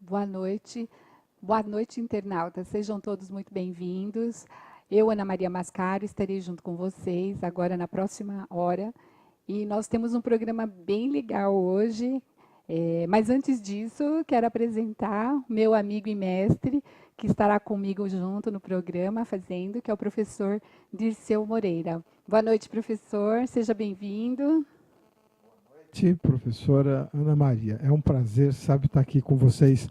Boa noite, internautas. Sejam todos muito bem-vindos. Eu, Ana Maria Mascaro, estarei junto com vocês agora na próxima hora. E nós temos um programa bem legal hoje. Mas antes disso, quero apresentar o meu amigo e mestre, que estará comigo junto no programa, fazendo, que é o professor Dirceu Moreira. Boa noite, professor. Seja bem-vindo. Boa noite, professora Ana Maria. É um prazer, sabe, estar aqui com vocês,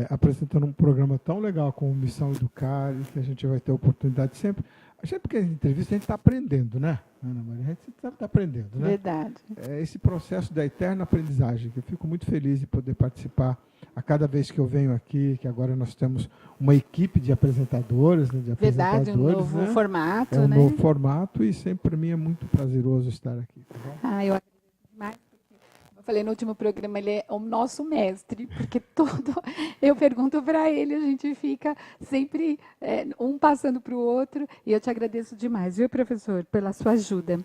apresentando um programa tão legal como Missão Educar, e que a gente vai ter a oportunidade sempre. Sempre que a gente entrevista, a gente está aprendendo, né, Ana Maria? A gente sempre está aprendendo, né? Verdade. É esse processo da eterna aprendizagem, que eu fico muito feliz de poder participar a cada vez que eu venho aqui, que agora nós temos uma equipe de apresentadores, né, de apresentadores. Verdade, um novo formato, né? É um né? novo formato e sempre para mim é muito prazeroso estar aqui. Tá bom? Eu agradeço demais, porque eu falei no último programa, ele é o nosso mestre, porque eu pergunto para ele, a gente fica sempre um passando para o outro, e eu te agradeço demais, viu, professor, pela sua ajuda.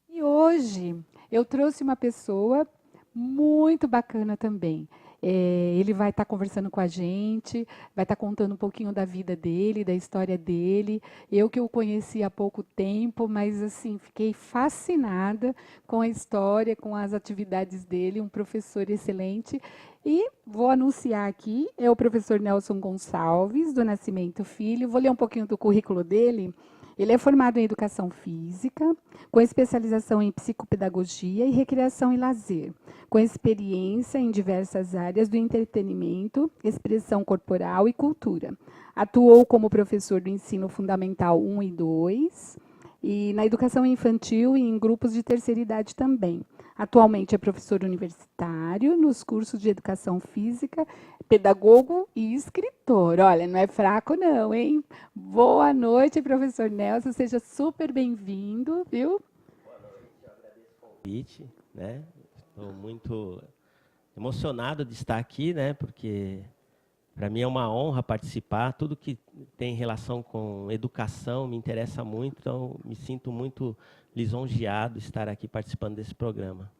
E hoje eu trouxe uma pessoa muito bacana também. Ele vai estar conversando com a gente, vai estar contando um pouquinho da vida dele, da história dele. Eu que o conheci há pouco tempo, mas assim fiquei fascinada com a história, com as atividades dele, um professor excelente. E vou anunciar aqui, é o professor Nelson Gonçalves, do Nascimento Filho. Vou ler um pouquinho do currículo dele. Ele é formado em Educação Física, com especialização em Psicopedagogia e Recreação e Lazer, com experiência em diversas áreas do entretenimento, expressão corporal e cultura. Atuou como professor do Ensino Fundamental 1 e 2, e na educação infantil e em grupos de terceira idade também. Atualmente é professor universitário nos cursos de Educação Física, pedagogo e escritor. Olha, não é fraco não, hein? Boa noite, professor Nelson, seja super bem-vindo, viu? Boa noite, eu agradeço o convite, né? Estou muito emocionado de estar aqui, né? Porque para mim é uma honra participar. Tudo que tem relação com educação me interessa muito, então me sinto muito lisonjeado de estar aqui participando desse programa.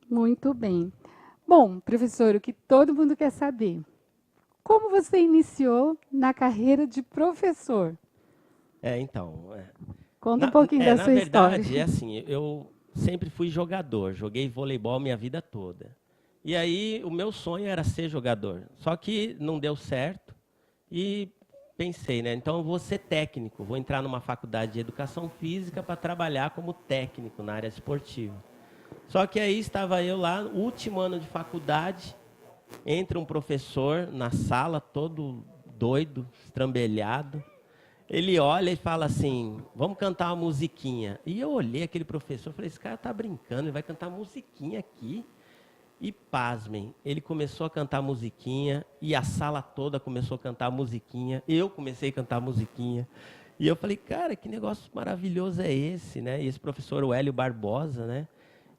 Muito bem. Bom, professor, o que todo mundo quer saber, como você iniciou na carreira de professor? Conta um pouquinho da sua história. Na verdade, é assim, eu sempre fui jogador, joguei voleibol minha vida toda. E aí o meu sonho era ser jogador, só que não deu certo e pensei, né? Então eu vou ser técnico, vou entrar numa faculdade de educação física para trabalhar como técnico na área esportiva. Só que aí estava eu lá, último ano de faculdade, entra um professor na sala, todo doido, estrambelhado. Ele olha e fala assim, vamos cantar uma musiquinha. E eu olhei aquele professor, falei, esse cara está brincando, ele vai cantar musiquinha aqui. E pasmem, ele começou a cantar musiquinha e a sala toda começou a cantar musiquinha. Eu comecei a cantar musiquinha. E eu falei, cara, que negócio maravilhoso é esse, né? E esse professor, o Hélio Barbosa, né?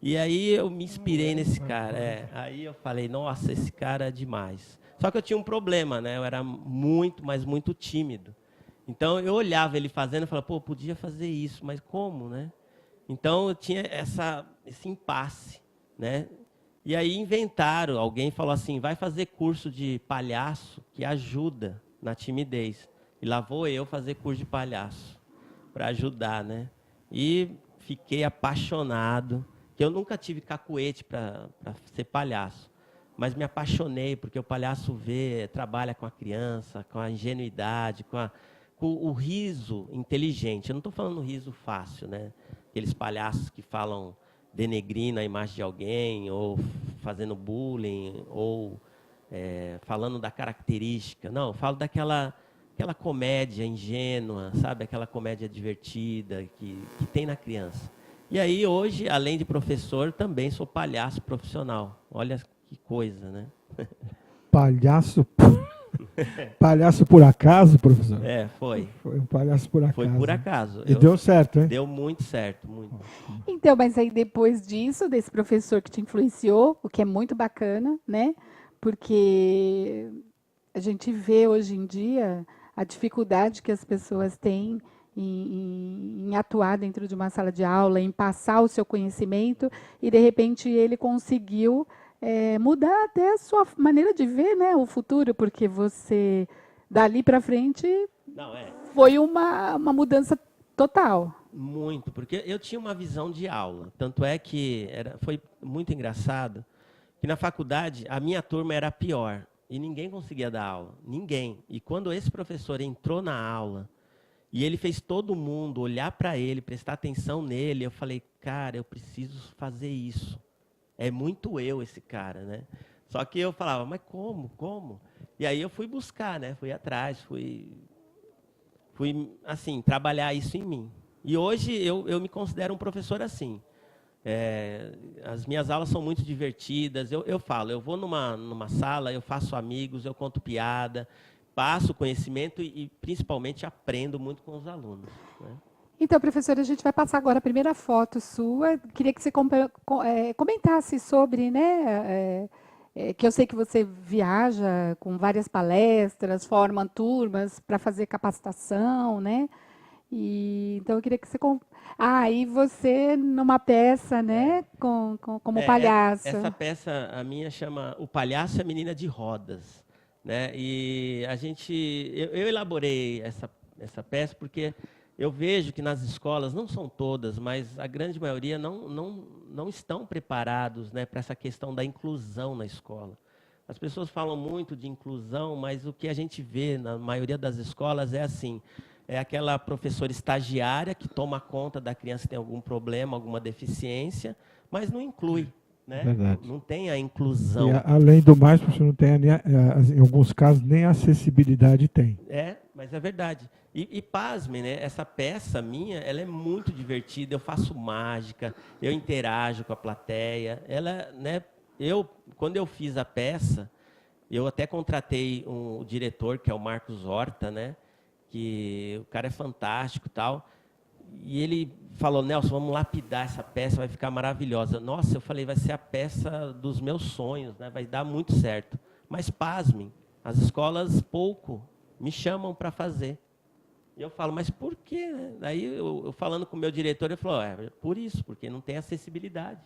E aí eu me inspirei nesse cara. Aí eu falei, nossa, esse cara é demais. Só que eu tinha um problema, né? Eu era muito, mas muito tímido. Então eu olhava ele fazendo e falava, pô, podia fazer isso, mas como, né? Então eu tinha esse impasse, né? E aí inventaram, alguém falou assim, vai fazer curso de palhaço que ajuda na timidez. E lá vou eu fazer curso de palhaço para ajudar, né? E fiquei apaixonado, que eu nunca tive cacuete para ser palhaço, mas me apaixonei porque o palhaço trabalha com a criança, com a ingenuidade, com o riso inteligente. Eu não estou falando riso fácil, né? Aqueles palhaços que falam denegrindo a imagem de alguém, ou fazendo bullying, ou falando da característica. Não, eu falo daquela comédia ingênua, sabe? Aquela comédia divertida que tem na criança. E aí, hoje, além de professor, também sou palhaço profissional. Olha que coisa, né? Palhaço? Palhaço por acaso, professor? Foi. Foi um palhaço por acaso. Foi por acaso. E deu certo, hein? Deu muito certo, muito. Então, mas aí depois disso, desse professor que te influenciou, o que é muito bacana, né? Porque a gente vê hoje em dia a dificuldade que as pessoas têm em atuar dentro de uma sala de aula, em passar o seu conhecimento, e de repente ele conseguiu mudar até a sua maneira de ver, né, o futuro, porque você, dali para frente, Não, foi uma mudança total. muito, porque eu tinha uma visão de aula. Tanto é que foi muito engraçado que na faculdade a minha turma era a pior e ninguém conseguia dar aula, ninguém. E quando esse professor entrou na aula e ele fez todo mundo olhar para ele, prestar atenção nele, eu falei, cara, eu preciso fazer isso. É muito eu esse cara, né? Só que eu falava, mas como? Como? E aí eu fui buscar, né? Fui atrás, fui assim, trabalhar isso em mim. E hoje eu me considero um professor assim. As minhas aulas são muito divertidas. Eu falo, eu vou numa sala, eu faço amigos, eu conto piada, passo conhecimento e principalmente aprendo muito com os alunos, né? Então, professora, a gente vai passar agora a primeira foto sua. Queria que você comentasse sobre, né, que eu sei que você viaja com várias palestras, forma turmas para fazer capacitação, né? Então eu queria que você e você numa peça, né, como palhaço. Essa peça a minha chama O Palhaço e a Menina de Rodas, né? E eu elaborei essa peça porque eu vejo que nas escolas, não são todas, mas a grande maioria não estão preparados, né, para essa questão da inclusão na escola. As pessoas falam muito de inclusão, mas o que a gente vê na maioria das escolas é assim, é aquela professora estagiária que toma conta da criança que tem algum problema, alguma deficiência, mas não inclui, né? Verdade. Não tem a inclusão. E, além do mais, você não tem, em alguns casos, nem acessibilidade tem. Mas é verdade. E pasme, né? Essa peça minha, ela é muito divertida. Eu faço mágica, eu interajo com a plateia. Ela, né? Quando eu fiz a peça, eu até contratei o diretor, que é o Marcos Horta, né? Que o cara é fantástico, tal. E ele falou, Nelson, vamos lapidar essa peça, vai ficar maravilhosa. Nossa, eu falei, vai ser a peça dos meus sonhos, né? Vai dar muito certo. Mas pasmem, as escolas pouco me chamam para fazer. E eu falo, mas por quê? Aí eu falando com o meu diretor, ele falou, por isso, porque não tem acessibilidade.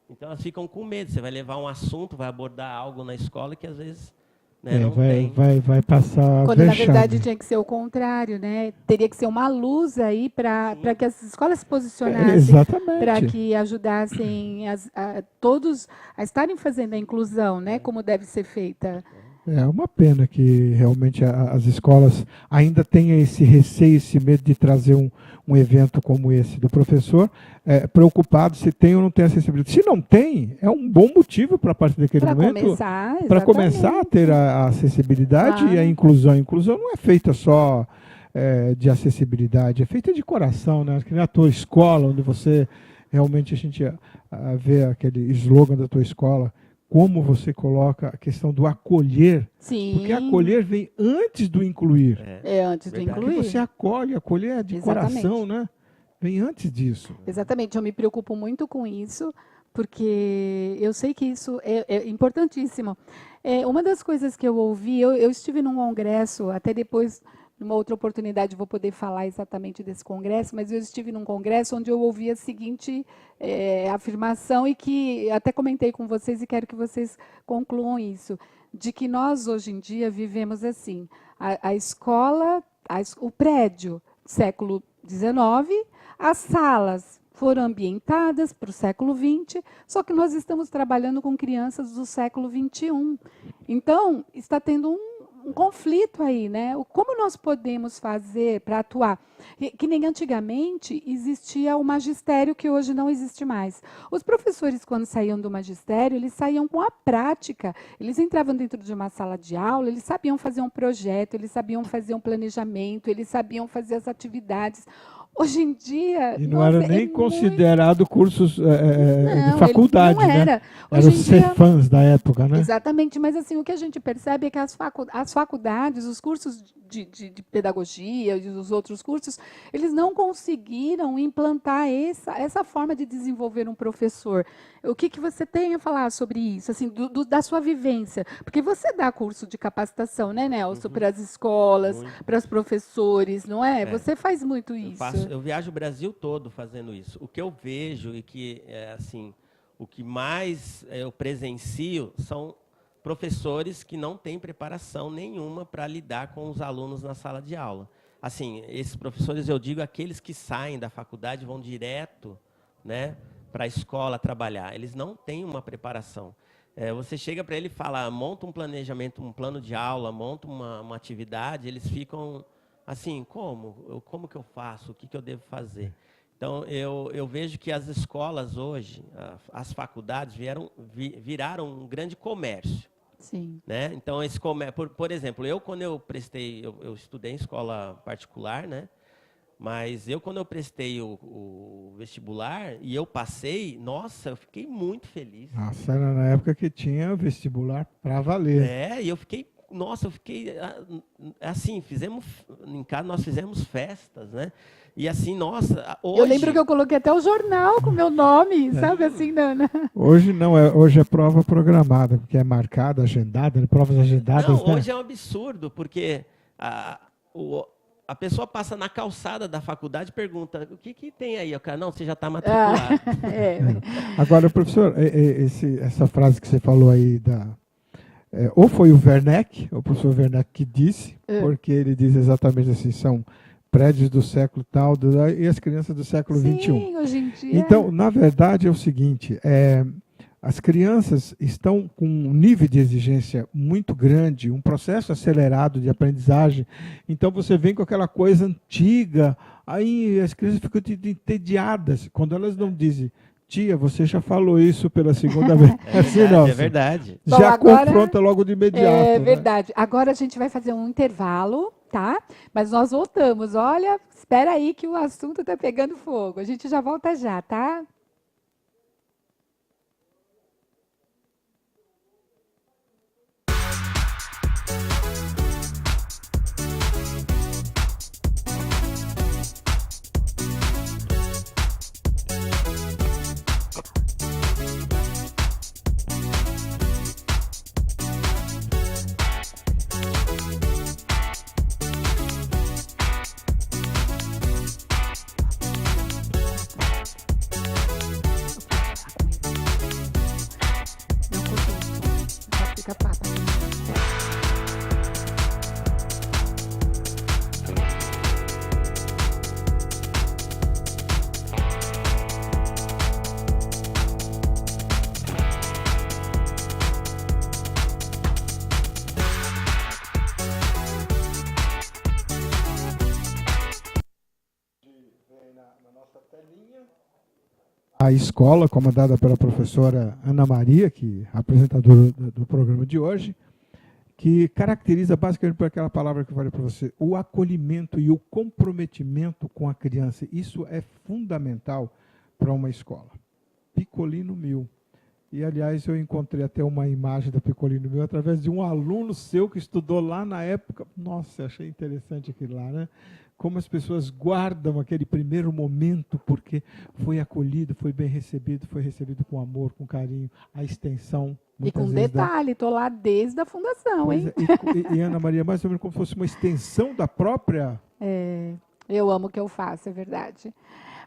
Então elas ficam com medo, você vai levar um assunto, vai abordar algo na escola que às vezes, né, não tem. Vai passar Quando, na vexame. verdade, tinha que ser o contrário, né? Teria que ser uma luz aí para que as escolas se posicionassem, Exatamente. para que ajudassem todos a estarem fazendo a inclusão, né? Como deve ser feita. É uma pena que realmente as escolas ainda tenham esse receio, esse medo de trazer um evento como esse do professor, preocupado se tem ou não tem acessibilidade. Se não tem, é um bom motivo para a partir daquele momento para começar a ter a acessibilidade e a inclusão. A inclusão não é feita só de acessibilidade, é feita de coração, né? Que nem a tua escola, onde você realmente a gente vê aquele slogan da tua escola. Como você coloca a questão do acolher. Sim. Porque acolher vem antes do incluir. Antes do incluir. Porque você acolher é de coração, né? Vem antes disso. Exatamente, eu me preocupo muito com isso, porque eu sei que isso é importantíssimo. Uma das coisas que eu ouvi, eu estive num congresso, até depois, numa outra oportunidade, vou poder falar exatamente desse congresso, mas eu estive num congresso onde eu ouvi a seguinte afirmação, e que até comentei com vocês e quero que vocês concluam isso, de que nós, hoje em dia, vivemos assim, a escola, o prédio, século XIX, as salas foram ambientadas para o século XX, só que nós estamos trabalhando com crianças do século XXI. Então, está tendo um conflito aí, né? Como nós podemos fazer para atuar? Que nem antigamente existia o magistério, que hoje não existe mais. Os professores, quando saíam do magistério, eles saíam com a prática. Eles entravam dentro de uma sala de aula, eles sabiam fazer um projeto, eles sabiam fazer um planejamento, eles sabiam fazer as atividades. Hoje em dia... E não era nem considerado cursos de faculdade, não era. Né? Eram os Cefams da época, né? Exatamente, mas assim, o que a gente percebe é que as faculdades, os cursos de pedagogia e os outros cursos, eles não conseguiram implantar essa forma de desenvolver um professor. O que você tem a falar sobre isso, assim, da sua vivência? Porque você dá curso de capacitação, né, Nelson, para as escolas, para os professores, não é? Você faz muito isso. Eu viajo o Brasil todo fazendo isso. O que eu vejo e que, assim, o que mais eu presencio são professores que não têm preparação nenhuma para lidar com os alunos na sala de aula. Assim, esses professores, eu digo, aqueles que saem da faculdade e vão direto, né, para a escola trabalhar. Eles não têm uma preparação. Você chega para ele e fala, monta um planejamento, um plano de aula, monta uma atividade, eles ficam assim, como que eu faço? O que eu devo fazer? Então, eu vejo que as escolas hoje, as faculdades, viraram um grande comércio. Sim. Né? Então, esse comércio, por exemplo, quando eu estudei em escola particular, né? Mas quando eu prestei o vestibular e eu passei, nossa, eu fiquei muito feliz. Nossa, era na época que tinha vestibular para valer. E eu fiquei, assim, em casa nós fizemos festas, né? E assim, nossa, hoje... Eu lembro que eu coloquei até o jornal com meu nome, sabe assim, Nana? Hoje não, hoje é prova programada, porque é marcada, agendada, né? Provas agendadas. Não, né? hoje é um absurdo, porque a pessoa passa na calçada da faculdade e pergunta, o que tem aí? O cara, não, você já está matriculado. Agora, professor, essa frase que você falou aí, ou foi o Werneck, o professor Werneck que disse, porque ele diz exatamente assim, são prédios do século tal, e as crianças do século XXI. Sim, hoje em dia. Então, na verdade, é o seguinte, as crianças estão com um nível de exigência muito grande, um processo acelerado de aprendizagem. Então, você vem com aquela coisa antiga, aí as crianças ficam entediadas. Quando elas não dizem, tia, você já falou isso pela segunda vez. É verdade. Já Bom, agora, confronta logo de imediato. É verdade. Né? Agora a gente vai fazer um intervalo, tá? Mas nós voltamos. Olha, espera aí que o assunto está pegando fogo. A gente já volta já, tá? A escola, comandada pela professora Ana Maria, que é a apresentadora do programa de hoje, que caracteriza basicamente por aquela palavra que eu falei para você, o acolhimento e o comprometimento com a criança. Isso é fundamental para uma escola. Piccolino Mil. E, aliás, eu encontrei até uma imagem da Piccolino Mil através de um aluno seu que estudou lá na época. Nossa, achei interessante aquilo lá, né? Como as pessoas guardam aquele primeiro momento, porque foi acolhido, foi bem recebido, foi recebido com amor, com carinho, a extensão. E com detalhe, estou lá desde a fundação, hein? E Ana Maria, mais ou menos como se fosse uma extensão da própria... Eu amo o que eu faço, é verdade.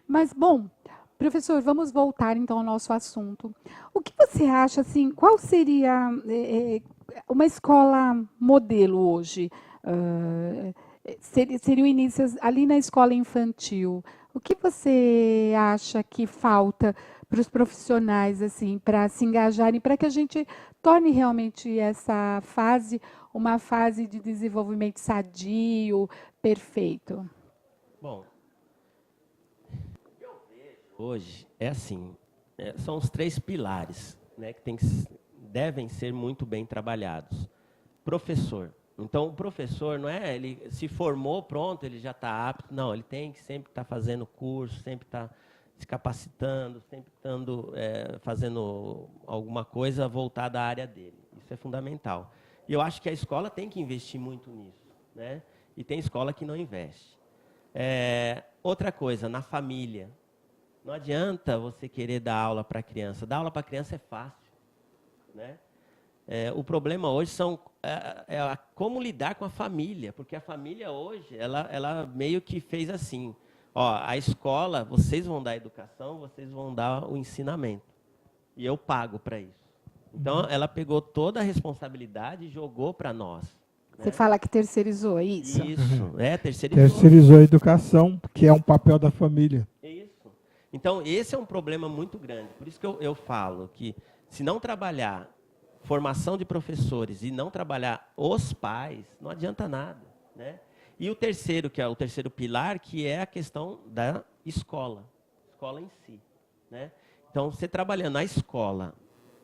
Mas, bom, professor, vamos voltar então ao nosso assunto. O que você acha, assim, qual seria uma escola modelo hoje? Seria o início ali na escola infantil. O que você acha que falta para os profissionais, assim, para se engajarem, para que a gente torne realmente essa fase uma fase de desenvolvimento sadio, perfeito? Bom, o que eu vejo hoje é assim, são os 3 pilares, né, que devem ser muito bem trabalhados. Professor. Então, o professor, não é, ele se formou, pronto, ele já está apto. Não, ele tem que sempre estar fazendo curso, sempre estar se capacitando, sempre estando fazendo alguma coisa voltada à área dele. Isso é fundamental. E eu acho que a escola tem que investir muito nisso, né? E tem escola que não investe. Outra coisa, na família. Não adianta você querer dar aula para a criança. Dar aula para a criança é fácil, né? O problema hoje é como lidar com a família, porque a família hoje, ela meio que fez assim, ó, a escola, vocês vão dar a educação, vocês vão dar o ensinamento. e eu pago para isso. Então, ela pegou toda a responsabilidade e jogou para nós. Você fala que terceirizou, é isso? Isso, terceirizou. Terceirizou a educação, que é um papel da família. Isso. Então, esse é um problema muito grande. Por isso que eu falo que, se não trabalhar formação de professores e não trabalhar os pais, não adianta nada, né? E o terceiro, que é o terceiro pilar, que é a questão da escola em si, né? Então, você trabalhando na escola,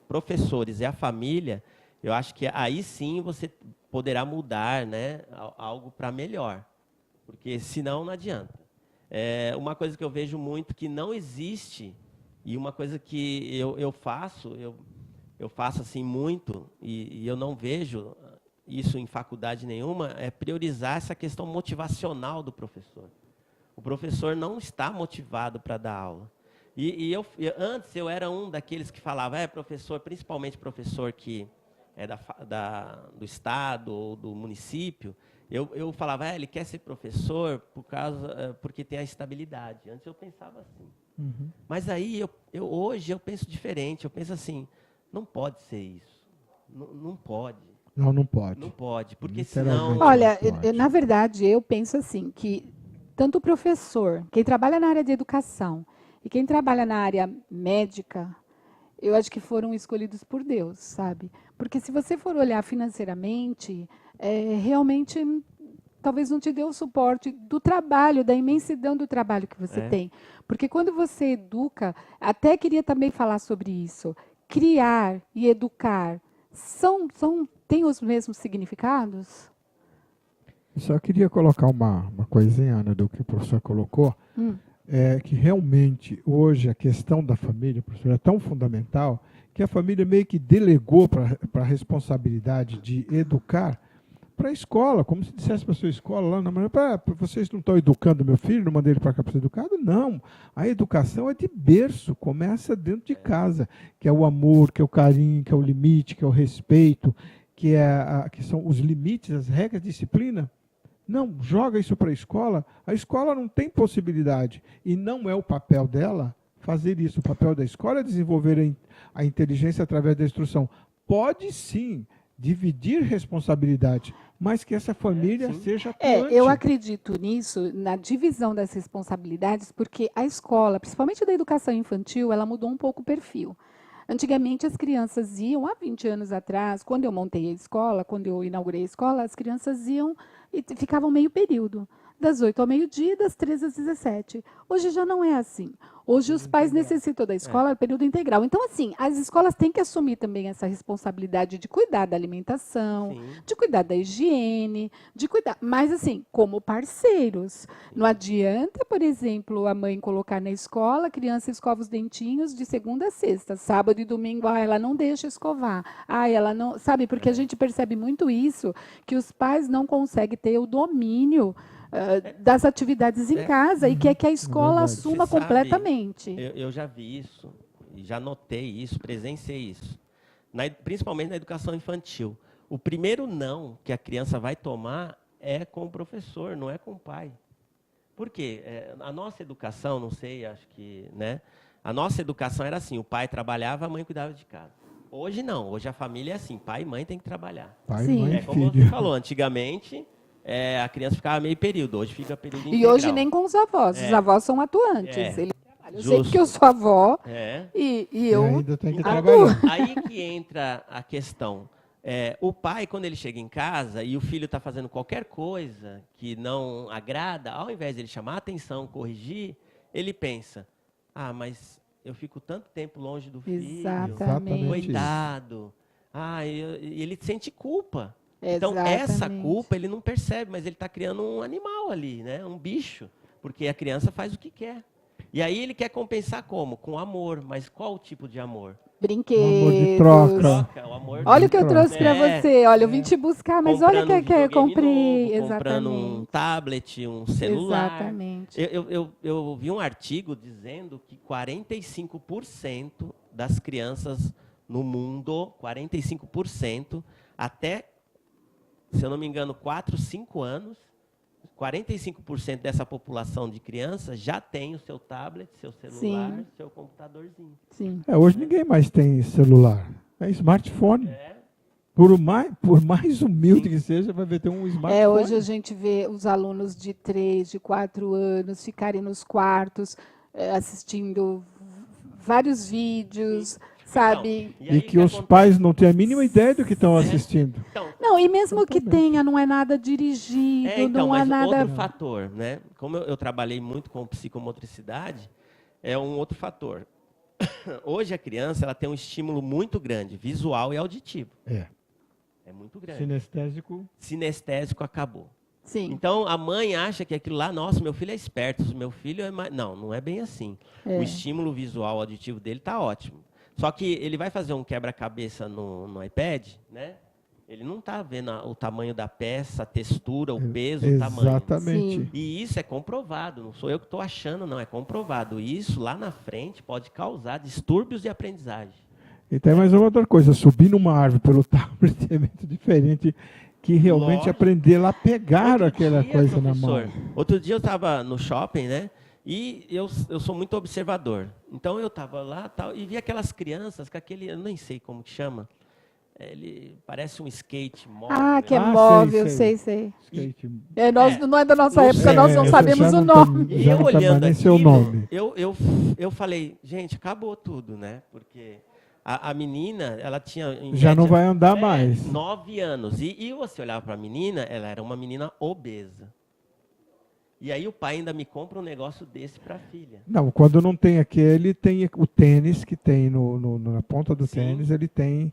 professores e a família, eu acho que aí sim você poderá mudar, né, algo para melhor, porque senão não adianta. Uma coisa que eu vejo muito que não existe, e uma coisa que eu faço assim muito, e eu não vejo isso em faculdade nenhuma, é priorizar essa questão motivacional do professor. O professor não está motivado para dar aula. Antes eu era um daqueles que falava, professor, principalmente professor que é do estado ou do município, eu falava, ele quer ser professor porque tem a estabilidade. Antes eu pensava assim. Uhum. Mas aí, hoje eu penso diferente. Eu penso assim, não pode ser isso. Não pode. Não pode. Não pode, porque Literalmente senão... Olha, não pode. na verdade, eu penso assim, que tanto o professor, quem trabalha na área de educação e quem trabalha na área médica, eu acho que foram escolhidos por Deus, sabe? Porque se você for olhar financeiramente, realmente talvez não te dê o suporte do trabalho, da imensidão do trabalho que você tem. Porque quando você educa, até queria também falar sobre isso, criar e educar têm os mesmos significados? Eu só queria colocar uma coisinha, Ana, do que o professor colocou, que realmente hoje a questão da família, professor, é tão fundamental que a família meio que delegou para a responsabilidade de educar para a escola, como se dissesse para a sua escola lá, vocês não estão educando meu filho, não mandei ele para cá para ser educado? Não, a educação é de berço, começa dentro de casa, que é o amor, que é o carinho, que é o limite, que é o respeito, que são os limites, as regras, disciplina. Não, joga isso para a escola não tem possibilidade, e não é o papel dela fazer isso, o papel da escola é desenvolver a inteligência através da instrução. Pode sim dividir responsabilidade, mas que essa família seja atuante. Eu acredito nisso, na divisão das responsabilidades, porque a escola, principalmente da educação infantil, ela mudou um pouco o perfil. Antigamente, as crianças iam, há 20 anos atrás, quando eu montei a escola, quando eu inaugurei a escola, as crianças iam e ficavam meio período, das 8 ao meio-dia, das 13 às 17. Hoje já não é assim. Hoje os pais necessitam da escola período integral. Então, assim, as escolas têm que assumir também essa responsabilidade de cuidar da alimentação, de cuidar da higiene, de cuidar, mas assim, como parceiros. Não adianta, por exemplo, a mãe colocar na escola, a criança escova os dentinhos de segunda a sexta, sábado e domingo, ela não deixa escovar. Ela não, sabe, porque a gente percebe muito isso, que os pais não conseguem ter o domínio das atividades em casa e quer que a escola assuma completamente. Eu já vi isso, e já notei isso, presenciei isso, principalmente na educação infantil. O primeiro não que a criança vai tomar é com o professor, não é com o pai. Por quê? A nossa educação, não sei, acho que, né? A nossa educação era assim, o pai trabalhava, a mãe cuidava de casa. Hoje não, hoje a família é assim, pai e mãe tem que trabalhar. Pai, mãe, como filho. você falou, antigamente... a criança ficava meio período, hoje fica período integral. E hoje nem com os avós, os avós são atuantes. Eles trabalham. Eu sei que eu sou avó e eu ainda tem que trabalhar. Aí que entra a questão. O pai, quando ele chega em casa e o filho está fazendo qualquer coisa que não agrada, ao invés de ele chamar a atenção, corrigir, ele pensa, mas eu fico tanto tempo longe do filho, Exatamente. coitado. Ele sente culpa. Então, essa culpa ele não percebe, mas ele está criando um animal ali, né? Um bicho, porque a criança faz o que quer. E aí ele quer compensar como? Com amor, mas qual o tipo de amor? Brinquedos. O amor de troca. O amor olha o que eu trouxe para você. Olha, eu vim te buscar, mas olha o que eu comprei. Novo, comprando um tablet, um celular. Exatamente. Eu vi um artigo dizendo que 45% das crianças no mundo, 45%, até, se eu não me engano, 4, 5 anos, 45% dessa população de crianças já tem o seu tablet, seu celular, Sim. seu computadorzinho. Sim. Hoje ninguém mais tem celular. É smartphone. Por mais humilde que seja, vai ter um smartphone. Hoje a gente vê os alunos de 3, de 4 anos ficarem nos quartos assistindo vários vídeos, sabe? Então, e que os pais não têm a mínima ideia do que estão assistindo. Então, Não, e mesmo que tenha, não é nada dirigido, então, não é mas nada... outro fator, né? Como eu trabalhei muito com psicomotricidade, é um outro fator. Hoje a criança ela tem um estímulo muito grande, visual e auditivo. É muito grande. Sinestésico acabou. Sim. Então, a mãe acha que aquilo lá, nossa, meu filho é esperto, meu filho é mais... Não, não é bem assim. O estímulo visual, auditivo dele está ótimo. Só que ele vai fazer um quebra-cabeça no iPad, né? Ele não está vendo o tamanho da peça, a textura, o peso, o tamanho. Exatamente. Sim. E isso é comprovado, não sou eu que estou achando, não, é comprovado. Isso, lá na frente, pode causar distúrbios de aprendizagem. E tem mais uma outra coisa, subir numa árvore pelo tablet é muito diferente que realmente Lógico. aprender lá pegar aquela coisa na mão. Outro dia eu estava no shopping, né? E eu sou muito observador. Então eu estava lá tal, e vi aquelas crianças com aquele, eu nem sei como que chama, ele parece um skate móvel. Que é móvel, sei. Skate. Não é da nossa época, nós não sabemos o nome. E eu olhando seu nome. Eu falei, gente, acabou tudo, né? Porque a menina, ela tinha... Já não vai andar mais. 9 anos. E você olhava para a menina, ela era uma menina obesa. E aí o pai ainda me compra um negócio desse para a filha. Não, quando não tem aquele, tem o tênis que tem na ponta do tênis, ele tem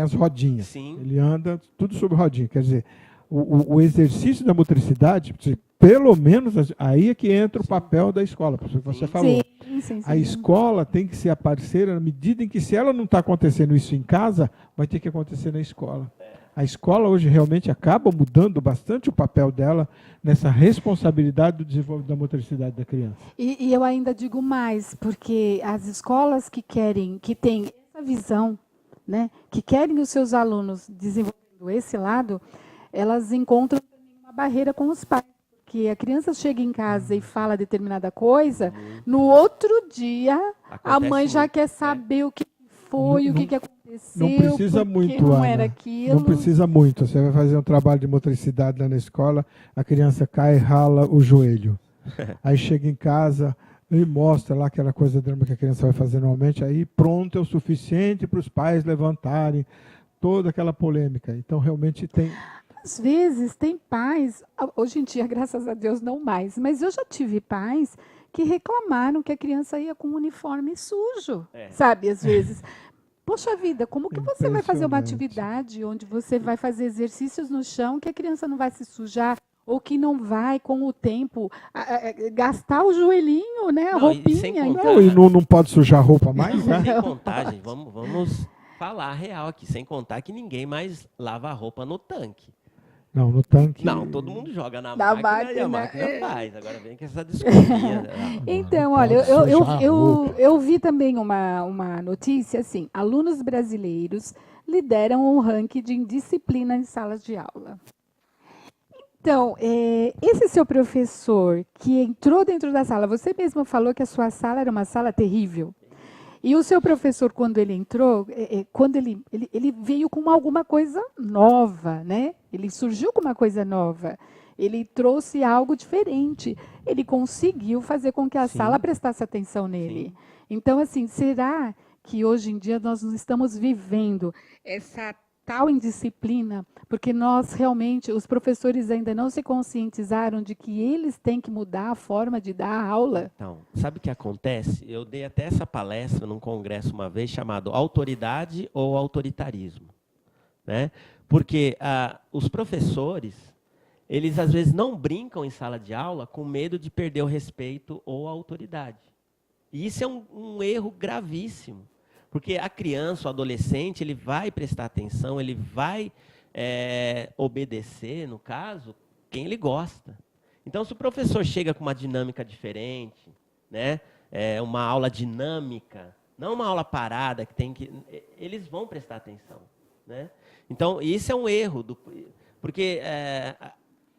as rodinhas. Sim. Ele anda tudo sobre rodinha. Quer dizer, o exercício da motricidade, pelo menos aí é que entra o papel da escola, porque você falou. Sim. A escola tem que ser a parceira na medida em que, se ela não está acontecendo isso em casa, vai ter que acontecer na escola. A escola hoje realmente acaba mudando bastante o papel dela nessa responsabilidade do desenvolvimento da motricidade da criança. E eu ainda digo mais, porque as escolas que têm essa visão, né, que querem os seus alunos desenvolvendo esse lado, elas encontram uma barreira com os pais. Porque a criança chega em casa e fala determinada coisa, no outro dia a mãe já quer saber o que foi, o que aconteceu, não precisa muito, não Ana, era aquilo. Não precisa muito. Você vai fazer um trabalho de motricidade lá na escola, a criança cai e rala o joelho. Aí chega em casa e mostra lá aquela coisa drama que a criança vai fazer normalmente, aí pronto, é o suficiente para os pais levantarem toda aquela polêmica. Então, realmente tem... Às vezes tem pais, hoje em dia, graças a Deus, não mais, mas eu já tive pais que reclamaram que a criança ia com um uniforme sujo, sabe, às vezes. Poxa vida, como que você vai fazer uma atividade onde você vai fazer exercícios no chão que a criança não vai se sujar, ou que não vai, com o tempo, gastar o joelhinho, né, a roupinha? E não pode sujar a roupa mais, né? Sem contagem, vamos falar a real aqui, sem contar que ninguém mais lava a roupa no tanque. Não, no tanque... Não, todo mundo joga na máquina e a máquina faz. Agora vem com essa desculpinha. Então, olha, eu vi também uma notícia, assim, alunos brasileiros lideram o ranking de indisciplina em salas de aula. Então, esse seu professor que entrou dentro da sala, você mesmo falou que a sua sala era uma sala terrível. E o seu professor, quando ele entrou, quando ele veio com alguma coisa nova, né? Ele surgiu com uma coisa nova. Ele trouxe algo diferente. Ele conseguiu fazer com que a sala prestasse atenção nele. Sim. Então, assim, será que hoje em dia nós não estamos vivendo essa tal indisciplina, porque nós realmente, os professores ainda não se conscientizaram de que eles têm que mudar a forma de dar a aula? Então, sabe o que acontece? Eu dei até essa palestra num congresso uma vez chamado Autoridade ou Autoritarismo, né? Porque os professores, eles às vezes não brincam em sala de aula com medo de perder o respeito ou a autoridade. E isso é um erro gravíssimo. Porque a criança, o adolescente, ele vai prestar atenção, ele vai obedecer, no caso, quem ele gosta. Então, se o professor chega com uma dinâmica diferente, né, uma aula dinâmica, não uma aula parada, eles vão prestar atenção. Né? Então, isso é um erro, porque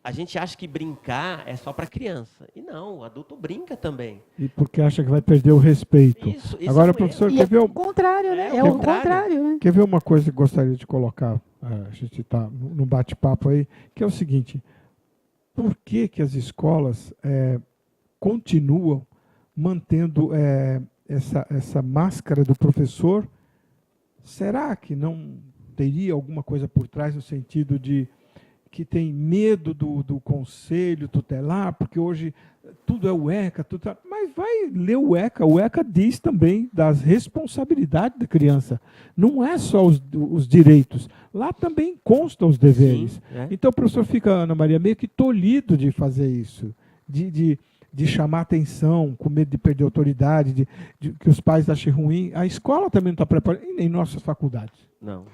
a gente acha que brincar é só para criança. E não, o adulto brinca também. E porque acha que vai perder o respeito. Isso Agora, é um professor, E quer é ver, o contrário, né? É o contrário, né? quer ver uma coisa que gostaria de colocar? A gente está no bate-papo aí, que é o seguinte: por que que as escolas continuam mantendo essa máscara do professor? Será que não teria alguma coisa por trás no sentido de que tem medo do conselho tutelar, porque hoje tudo é o ECA, mas vai ler o ECA diz também das responsabilidades da criança, não é só os direitos, lá também constam os deveres. Sim, Então o professor fica, Ana Maria, meio que tolhido de fazer isso, de chamar atenção, com medo de perder autoridade, de que os pais achem ruim. A escola também não está preparada, e nem nossas faculdades. Não.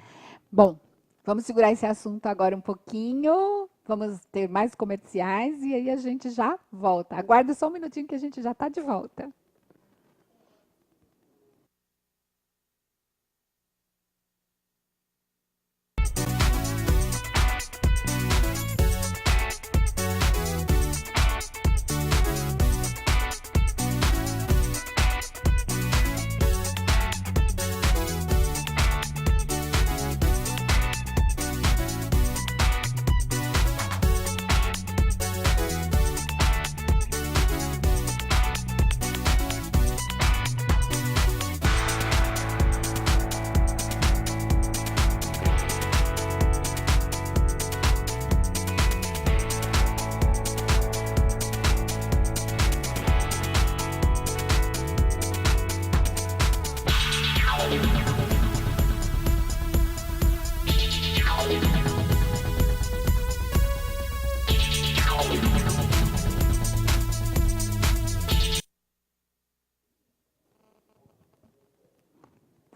Bom, vamos segurar esse assunto agora um pouquinho. Vamos ter mais comerciais e aí a gente já volta. Aguarda só um minutinho que a gente já está de volta.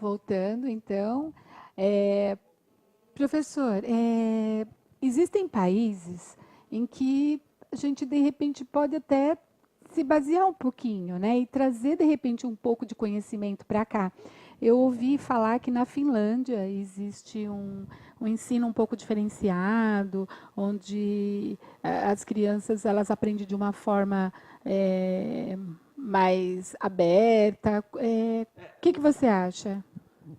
Voltando, então. Professor, existem países em que a gente, de repente, pode até se basear um pouquinho, né? E trazer, de repente, um pouco de conhecimento para cá. Eu ouvi falar que na Finlândia existe um ensino um pouco diferenciado, onde as crianças elas aprendem de uma forma mais aberta. O que você acha?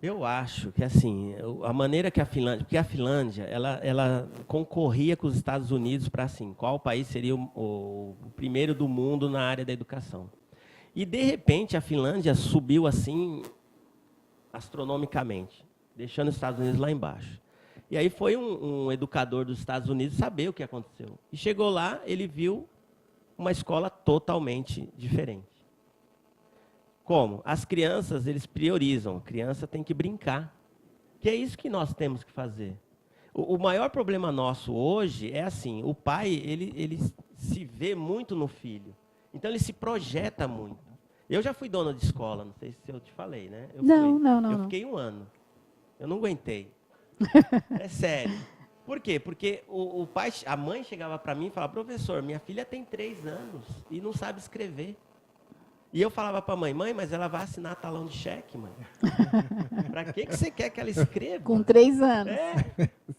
Eu acho que, assim, a maneira que a Finlândia... Porque a Finlândia, ela concorria com os Estados Unidos para, assim, qual país seria o primeiro do mundo na área da educação. E, de repente, a Finlândia subiu, assim, astronomicamente, deixando os Estados Unidos lá embaixo. E aí foi um educador dos Estados Unidos saber o que aconteceu. E chegou lá, ele viu uma escola totalmente diferente. Como? As crianças, eles priorizam. A criança tem que brincar. Que é isso que nós temos que fazer. O maior problema nosso hoje é assim, o pai, ele se vê muito no filho. Então, ele se projeta muito. Eu já fui dona de escola, não sei se eu te falei, né? Eu fiquei 1 ano. Eu não aguentei. É sério. Por quê? Porque a mãe chegava para mim e falava: professor, minha filha tem 3 anos e não sabe escrever. E eu falava para a mãe, mas ela vai assinar talão de cheque, mãe. Para que você quer que ela escreva? Com 3 anos.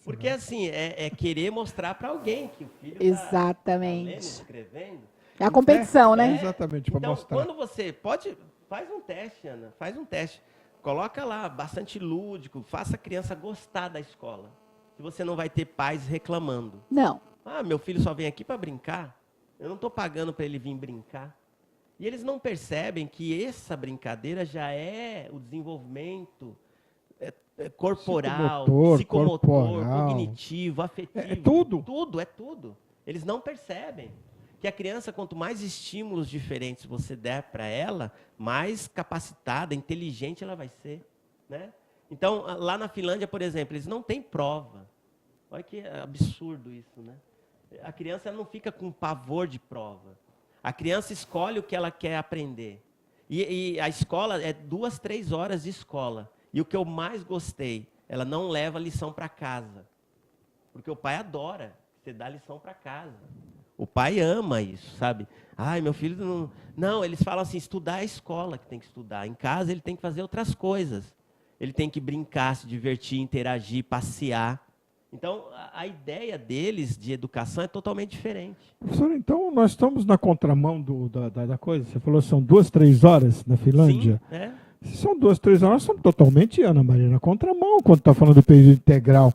Porque assim, é querer mostrar para alguém que o filho está lendo, escrevendo. É a competição, né? Exatamente, para então, mostrar. Quando você faz um teste, Ana, faz um teste. Coloca lá, bastante lúdico, faça a criança gostar da escola. Que você não vai ter pais reclamando. Não. Meu filho só vem aqui para brincar. Eu não estou pagando para ele vir brincar. E eles não percebem que essa brincadeira já é o desenvolvimento corporal, psicomotor, cognitivo, afetivo. É tudo. É tudo. Eles não percebem que a criança, quanto mais estímulos diferentes você der para ela, mais capacitada, inteligente ela vai ser. Né? Então, lá na Finlândia, por exemplo, eles não têm prova. Olha que absurdo isso, né? A criança não fica com pavor de prova. A criança escolhe o que ela quer aprender. E a escola é 2, 3 horas de escola. E o que eu mais gostei, ela não leva lição para casa. Porque o pai adora você dar lição para casa. O pai ama isso, sabe? Meu filho não... Não, eles falam assim, estudar é a escola que tem que estudar. Em casa ele tem que fazer outras coisas. Ele tem que brincar, se divertir, interagir, passear. Então, a ideia deles de educação é totalmente diferente. Professor, então nós estamos na contramão da coisa. Você falou que são 2, 3 horas na Finlândia. Sim, né? Se são 2, 3 horas, nós somos totalmente, Ana Maria, na contramão quando está falando do período integral.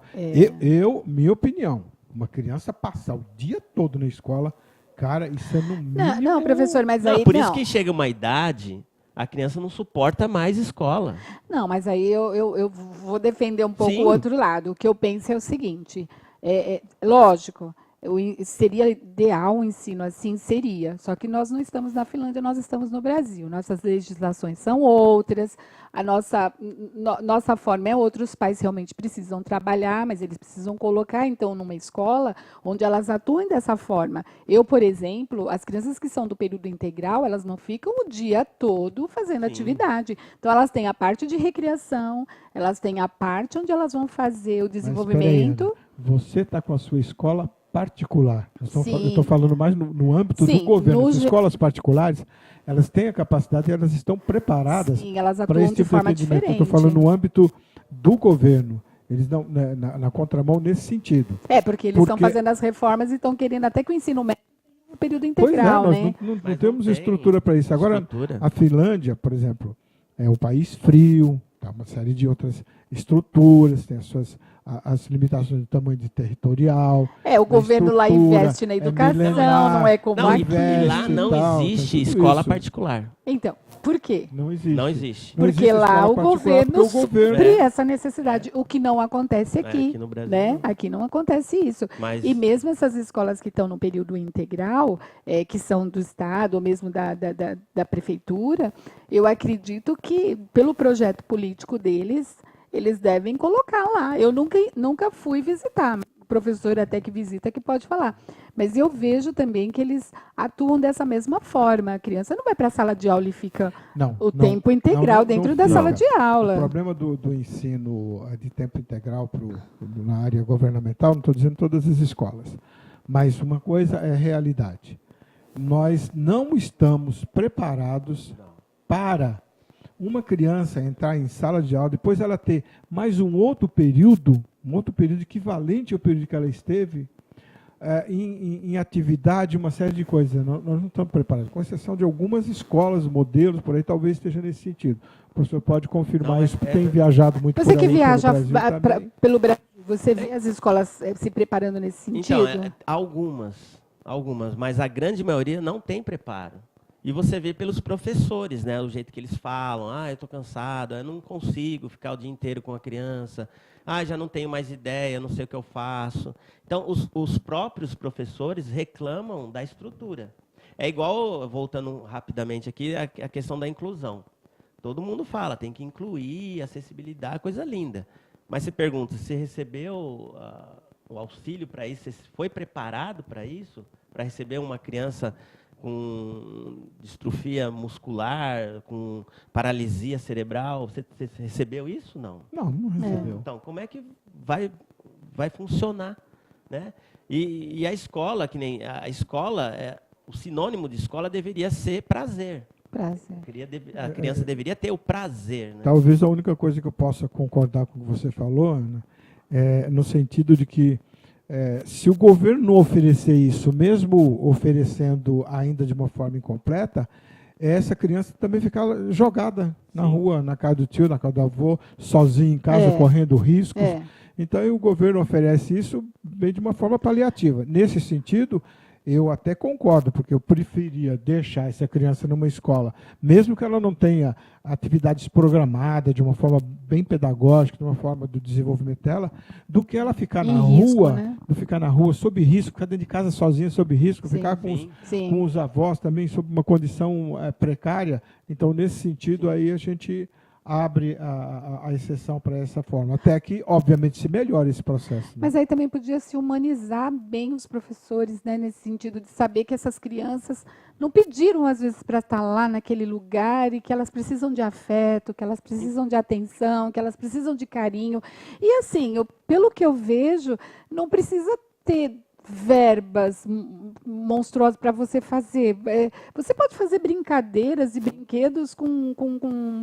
Minha opinião, uma criança passar o dia todo na escola, cara, isso é no mínimo... Não, professor, mas Não, aí... por isso que chega uma idade, a criança não suporta mais escola. Não, mas aí eu vou defender um pouco Sim. o outro lado. O que eu penso é o seguinte, lógico, seria ideal o ensino assim, seria. Só que nós não estamos na Finlândia, nós estamos no Brasil. Nossas legislações são outras, a nossa forma é outra. Os pais realmente precisam trabalhar, mas eles precisam colocar, então, numa escola onde elas atuem dessa forma. Eu, por exemplo, as crianças que são do período integral, elas não ficam o dia todo fazendo atividade. Então, elas têm a parte de recreação, elas têm a parte onde elas vão fazer o desenvolvimento. Mas, Ana, você está com a sua escola particular. Eu Sim. estou falando mais no âmbito Sim, do governo. As no escolas particulares, elas têm a capacidade, elas estão preparadas Sim, elas para atuam esse de tipo forma de atendimento. diferente. Eu estou falando no âmbito do governo. Eles dão na contramão nesse sentido. Porque eles estão fazendo as reformas e estão querendo até que o ensino médio tenha um período integral, pois né? Nós Mas temos não tem estrutura para isso. Agora, estrutura. a Finlândia, por exemplo, é um país frio, tá, uma série de outras estruturas, tem as limitações do tamanho de territorial. O governo lá investe na educação, milenar, não é como Não, aqui. e lá investe e não tal, existe tem tudo escola isso. particular. Então, por quê? Não existe. Não existe. Não Porque existe lá escola o particular, governo porque o governo supre essa necessidade, o que não acontece aqui. Aqui no Brasil, né? não. Aqui não acontece isso. Mas E mesmo essas escolas que estão no período integral, que são do Estado ou mesmo da Prefeitura, eu acredito que, pelo projeto político deles, eles devem colocar lá. Eu nunca fui visitar, o professor até que visita que pode falar. Mas eu vejo também que eles atuam dessa mesma forma. A criança não vai para a sala de aula e fica tempo integral dentro da sala de aula. O problema do ensino de tempo integral na área governamental, não estou dizendo todas as escolas, mas uma coisa é realidade. Nós não estamos preparados para uma criança entrar em sala de aula, depois ela ter mais um outro período equivalente ao período que ela esteve, em atividade, uma série de coisas. Nós não estamos preparados, com exceção de algumas escolas, modelos, por aí, talvez esteja nesse sentido. O professor pode confirmar isso, porque tem viajado muito Você por aí, que viaja pelo Brasil, você vê as escolas se preparando nesse sentido? Então, algumas, mas a grande maioria não tem preparo. E você vê pelos professores, né, o jeito que eles falam, eu estou cansado, eu não consigo ficar o dia inteiro com a criança, já não tenho mais ideia, não sei o que eu faço. Então, os próprios professores reclamam da estrutura. É igual, voltando rapidamente aqui, a questão da inclusão. Todo mundo fala, tem que incluir, acessibilidade, coisa linda. Mas você pergunta, você recebeu o auxílio para isso? Você foi preparado para isso? Para receber uma criança com distrofia muscular, com paralisia cerebral? Você recebeu isso? Não. Não recebeu. Então, como é que vai funcionar? Né? E a escola, que nem a escola, o sinônimo de escola deveria ser prazer. A criança deveria ter o prazer. Né? Talvez a única coisa que eu possa concordar com o que você falou, Ana, no sentido de que se o governo não oferecer isso, mesmo oferecendo ainda de uma forma incompleta, essa criança também ficar jogada na rua, na casa do tio, na casa do avô, sozinha em casa, correndo riscos. Então, o governo oferece isso bem de uma forma paliativa. Nesse sentido, eu até concordo, porque eu preferia deixar essa criança numa escola, mesmo que ela não tenha atividades programadas, de uma forma bem pedagógica, de uma forma do desenvolvimento dela, do que ela ficar na rua, né? Ficar na rua sob risco, ficar dentro de casa sozinha sob risco, ficar com os avós também sob uma condição precária. Então, nesse sentido, aí a gente abre a exceção para essa forma. Até que, obviamente, se melhora esse processo. Né? Mas aí também podia se humanizar bem os professores, né, nesse sentido de saber que essas crianças não pediram, às vezes, para estar lá naquele lugar e que elas precisam de afeto, que elas precisam de atenção, que elas precisam de carinho. E, assim, pelo que eu vejo, não precisa ter verbas monstruosas para você fazer. Você pode fazer brincadeiras e brinquedos com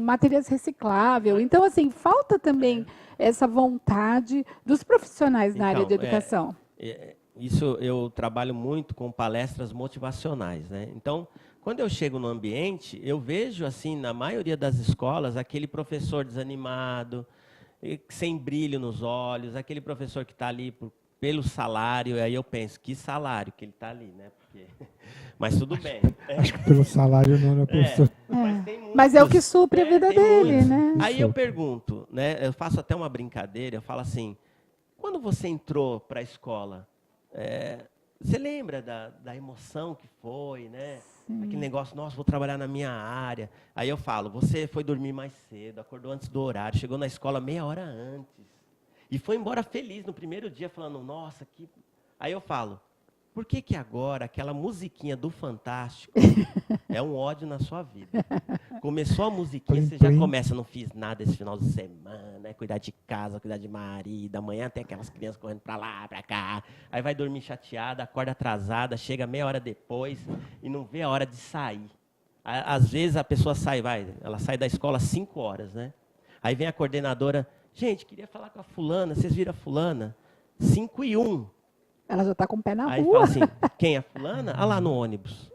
materiais recicláveis. Então, assim, falta também essa vontade dos profissionais na área de educação. Isso eu trabalho muito com palestras motivacionais, né? Então, quando eu chego no ambiente, eu vejo, assim, na maioria das escolas, aquele professor desanimado, sem brilho nos olhos, aquele professor que está ali pelo salário, e aí eu penso, que salário que ele está ali, né? Porque... Mas tudo bem. Acho que pelo salário não, né, professor? Mas é o que supre a vida dele, muitos. né? Aí eu pergunto, né? Eu faço até uma brincadeira, eu falo assim, quando você entrou para a escola, você lembra da emoção que foi, né? Sim. Aquele negócio, nossa, vou trabalhar na minha área. Aí eu falo, você foi dormir mais cedo, acordou antes do horário, chegou na escola meia hora antes. E foi embora feliz no primeiro dia, falando, nossa, que... Aí eu falo, por que agora aquela musiquinha do Fantástico é um ódio na sua vida? Começou a musiquinha, você já começa, não fiz nada esse final de semana, cuidar de casa, cuidar de marido, amanhã tem aquelas crianças correndo para lá, para cá, aí vai dormir chateada, acorda atrasada, chega meia hora depois e não vê a hora de sair. Às vezes a pessoa ela sai da escola às 5 horas, né? Aí vem a coordenadora, gente, queria falar com a fulana, vocês viram a fulana? 5:01. Ela já está com o pé na Aí rua. fala assim, quem é fulana? Ah, lá no ônibus.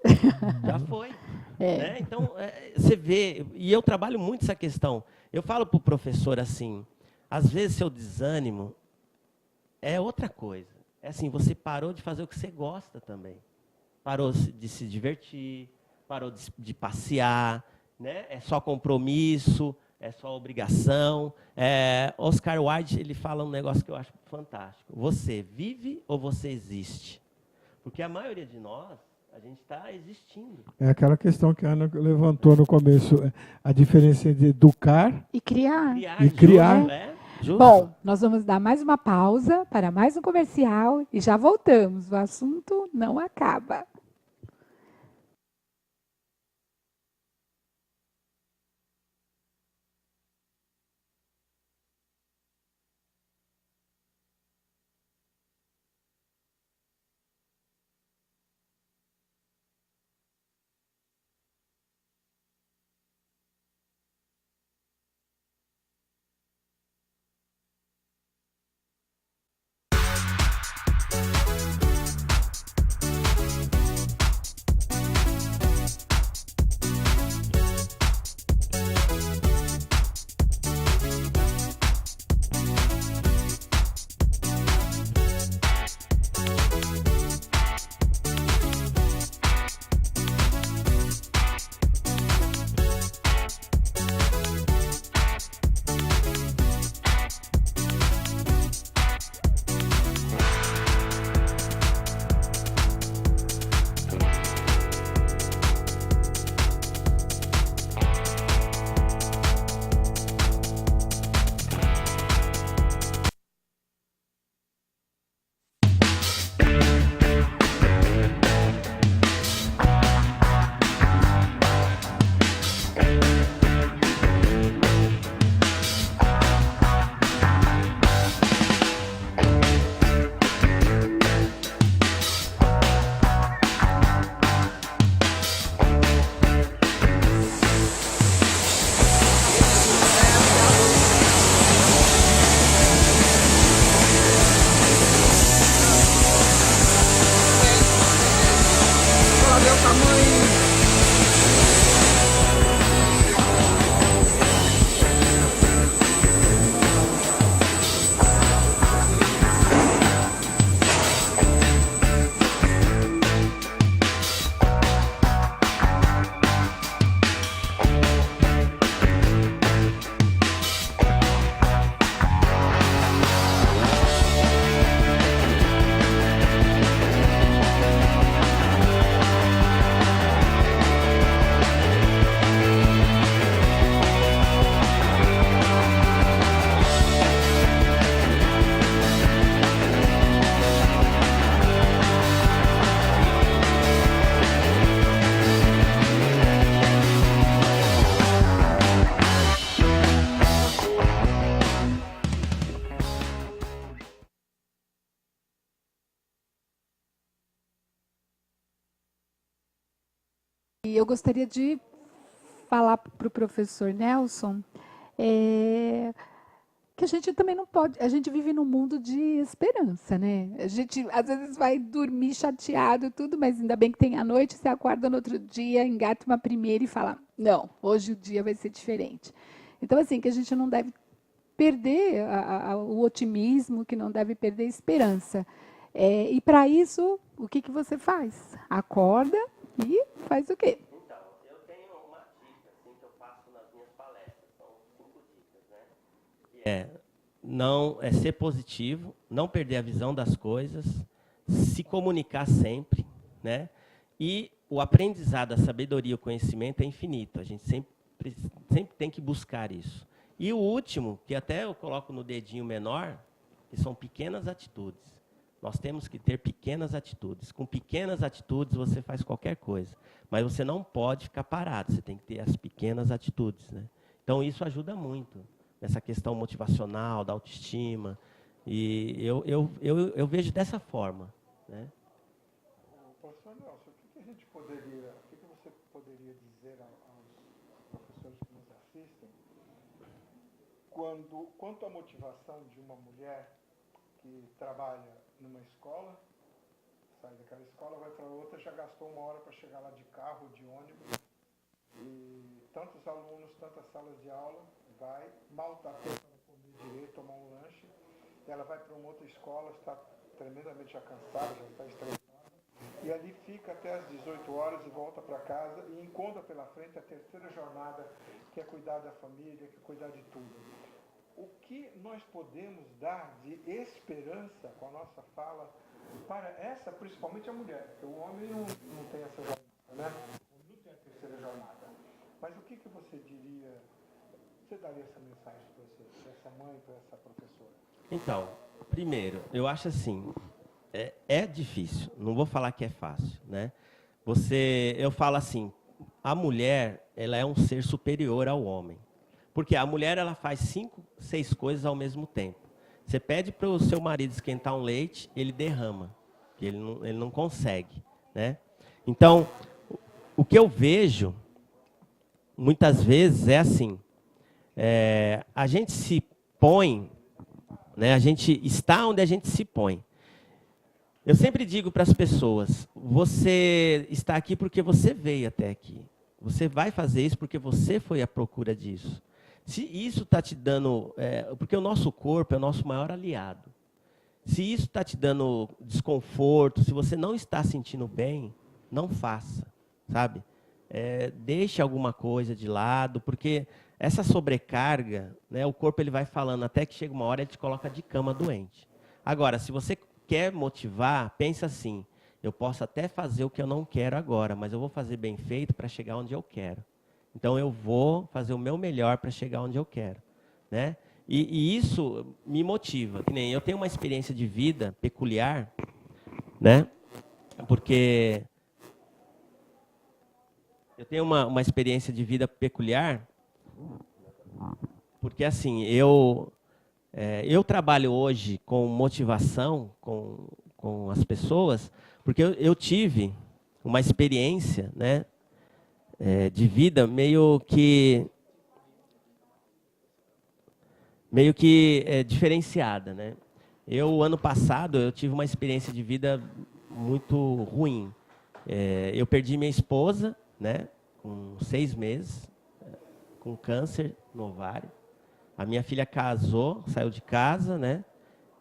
Já foi. Né? Então, você vê, e eu trabalho muito essa questão. Eu falo para o professor assim, às vezes seu desânimo é outra coisa. É assim, você parou de fazer o que você gosta também. Parou de se divertir, parou de passear, né? É só compromisso, é só obrigação. Oscar Wilde, ele fala um negócio que eu acho fantástico. Você vive ou você existe? Porque a maioria de nós, a gente está existindo. É aquela questão que a Ana levantou no começo, a diferença entre educar e criar. Justo. Bom, nós vamos dar mais uma pausa para mais um comercial e já voltamos. O assunto não acaba. E eu gostaria de falar para o professor Nelson que a gente também não pode, a gente vive num mundo de esperança, né? A gente às vezes vai dormir chateado tudo, mas ainda bem que tem a noite, você acorda no outro dia, engata uma primeira e fala, não, hoje o dia vai ser diferente. Então, assim, que a gente não deve perder o otimismo, que não deve perder a esperança. E para isso, o que você faz? Acorda e faz o quê? Então, eu tenho uma dica assim, que eu passo nas minhas palestras, são 5 dicas, né? É ser positivo, não perder a visão das coisas, se comunicar sempre, né? E o aprendizado, a sabedoria, o conhecimento é infinito. A gente sempre tem que buscar isso. E o último, que até eu coloco no dedinho menor, que são pequenas atitudes. Nós temos que ter pequenas atitudes. Com pequenas atitudes você faz qualquer coisa. Mas você não pode ficar parado, você tem que ter as pequenas atitudes, né? Então isso ajuda muito nessa questão motivacional, da autoestima. E eu vejo dessa forma, né? Professor Nelson, o que você poderia dizer aos professores que nos assistem quanto à motivação de uma mulher que trabalha numa escola, sai daquela escola, vai para outra, já gastou 1 hora para chegar lá de carro, de ônibus, e tantos alunos, tantas salas de aula, vai, mal está tentando comer direito, tomar um lanche, ela vai para uma outra escola, está tremendamente já cansada, já está estressada, e ali fica até às 18 horas e volta para casa e encontra pela frente a terceira jornada, que é cuidar da família, que é cuidar de tudo. O que nós podemos dar de esperança com a nossa fala para essa, principalmente a mulher? Porque o homem não tem essa jornada, né? O homem não tem a terceira jornada. Mas o que você diria, você daria essa mensagem para essa mãe, para essa professora? Então, primeiro, eu acho assim, é difícil, não vou falar que é fácil, né? Eu falo assim, a mulher, ela é um ser superior ao homem. Porque a mulher, ela faz 5, 6 coisas ao mesmo tempo. Você pede para o seu marido esquentar um leite, ele derrama, ele não consegue, né? Então, o que eu vejo, muitas vezes, é assim, a gente se põe, né? A gente está onde a gente se põe. Eu sempre digo para as pessoas, você está aqui porque você veio até aqui. Você vai fazer isso porque você foi à procura disso. Se isso está te dando... porque o nosso corpo é o nosso maior aliado. Se isso está te dando desconforto, se você não está sentindo bem, não faça, sabe? Deixe alguma coisa de lado, porque essa sobrecarga, né, o corpo ele vai falando até que chega uma hora ele te coloca de cama doente. Agora, se você quer motivar, pensa assim, eu posso até fazer o que eu não quero agora, mas eu vou fazer bem feito para chegar onde eu quero. Então, eu vou fazer o meu melhor para chegar onde eu quero, né? E isso me motiva. Que nem eu tenho uma experiência de vida peculiar, né? Porque eu tenho uma experiência de vida peculiar, porque assim, eu trabalho hoje com motivação com as pessoas, porque eu tive uma experiência, né? De vida meio que diferenciada, né? Ano passado, eu tive uma experiência de vida muito ruim. Eu perdi minha esposa, né? Com 6 meses, com câncer no ovário. A minha filha casou, saiu de casa, né?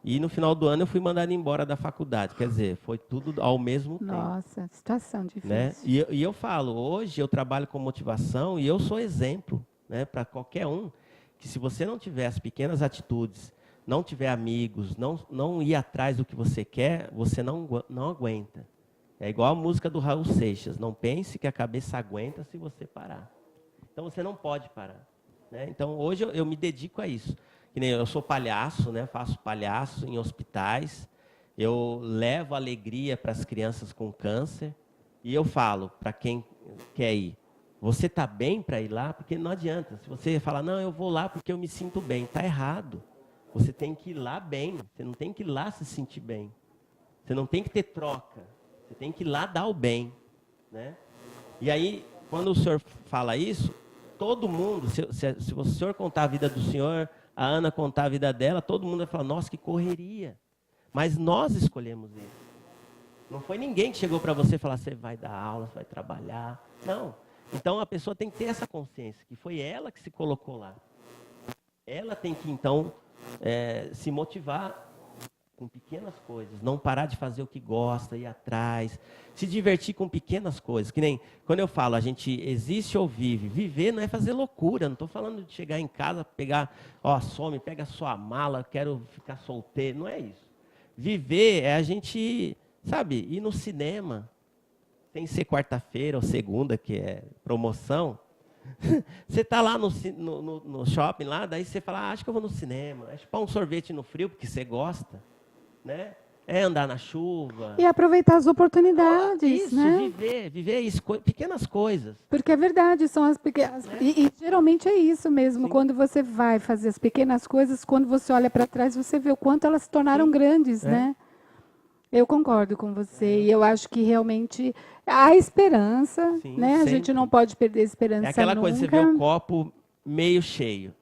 E no final do ano eu fui mandado embora da faculdade. Quer dizer, foi tudo ao mesmo tempo. Nossa, situação difícil. Né? E eu falo, hoje eu trabalho com motivação e eu sou exemplo, né, para qualquer um, que se você não tiver as pequenas atitudes, não tiver amigos, não ir atrás do que você quer, você não aguenta. É igual a música do Raul Seixas, não pense que a cabeça aguenta se você parar. Então você não pode parar. Né? Então hoje eu me dedico a isso. Que nem eu sou palhaço, né? Faço palhaço em hospitais, eu levo alegria para as crianças com câncer e eu falo para quem quer ir, você está bem para ir lá? Porque não adianta, se você falar, não, eu vou lá porque eu me sinto bem, está errado. Você tem que ir lá bem, você não tem que ir lá se sentir bem. Você não tem que ter troca, você tem que ir lá dar o bem. Né? E aí, quando o senhor fala isso, todo mundo, se o senhor contar a vida do senhor, a Ana contar a vida dela, todo mundo vai falar, nossa, que correria. Mas nós escolhemos isso. Não foi ninguém que chegou para você e falar, você vai dar aula, você vai trabalhar. Não. Então, a pessoa tem que ter essa consciência, que foi ela que se colocou lá. Ela tem que, então, se motivar com pequenas coisas, não parar de fazer o que gosta, ir atrás, se divertir com pequenas coisas, que nem quando eu falo, a gente existe ou vive, viver não é fazer loucura, não estou falando de chegar em casa, pegar, some, pega a sua mala, quero ficar solteiro, não é isso. Viver é a gente, sabe, ir no cinema, sem ser quarta-feira ou segunda, que é promoção. Você está lá no shopping, lá, daí você fala, acho que eu vou no cinema, é chupar um sorvete no frio, porque você gosta. Né? É andar na chuva. E aproveitar as oportunidades, isso, né? Viver isso, pequenas coisas. Porque é verdade, são as pequenas... E geralmente é isso mesmo, sim. Quando você vai fazer as pequenas coisas, quando você olha para trás, você vê o quanto elas se tornaram sim. grandes, né? Eu concordo com você, e eu acho que realmente há esperança, sim, né? Sempre. A gente não pode perder a esperança nunca. É aquela coisa, você vê o copo meio cheio.